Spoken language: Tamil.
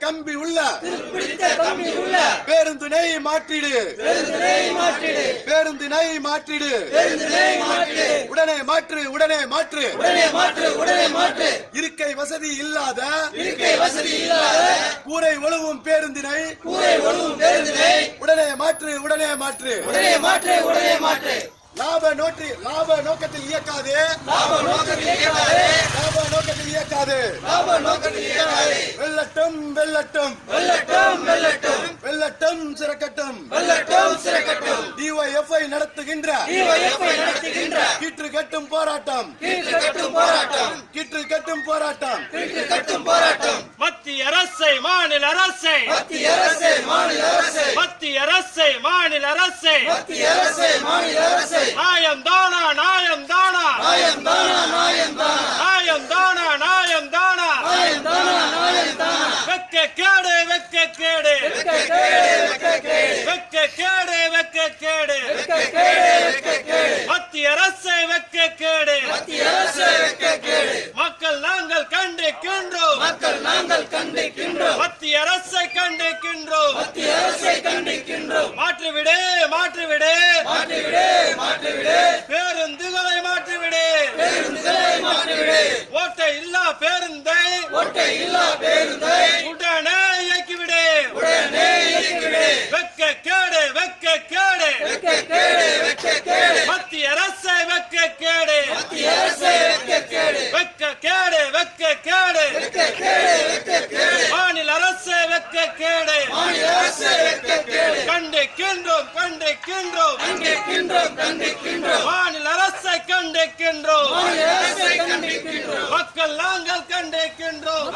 கம்பி உள்ள பேருந்தினை மாற்றிடு பேருந்தினை மாற்றிடு உடனே மாற்று இருக்கை வசதி இல்லாத கூரை ஒழுவும் பேருந்தினை உடனே மாற்று லாப நோக்கத்தில் இயக்காது வெள்ளட்டும் சிறக்கட்டும் DYFI நடத்துகின்ற கீற்று கட்டும் போராட்டம் மத்திய அரசை மாநில அரசை நியாயம் தானா வெக்க கேடு மத்திய அரசை வெக்க கேடு மக்கள் நாங்கள் கண்டிக்கின்றோம் மத்திய அரசை கண்டிக்கின்றோம் மாற்றிவிடு பேருந்துகளை மாற்றிவிடு ஓட்டை இல்லா பேருந்தை உடனே இயக்கிவிடு வெக்க கேடு மத்திய அரசை வெக்க கேடு மாநில அரசை வெக்க கேடு கண்டிக்கின்றோம் மாநில அரசை கண்டிக்கின்றோம் மக்கள் நாங்கள் கண்டிக்கின்றோம்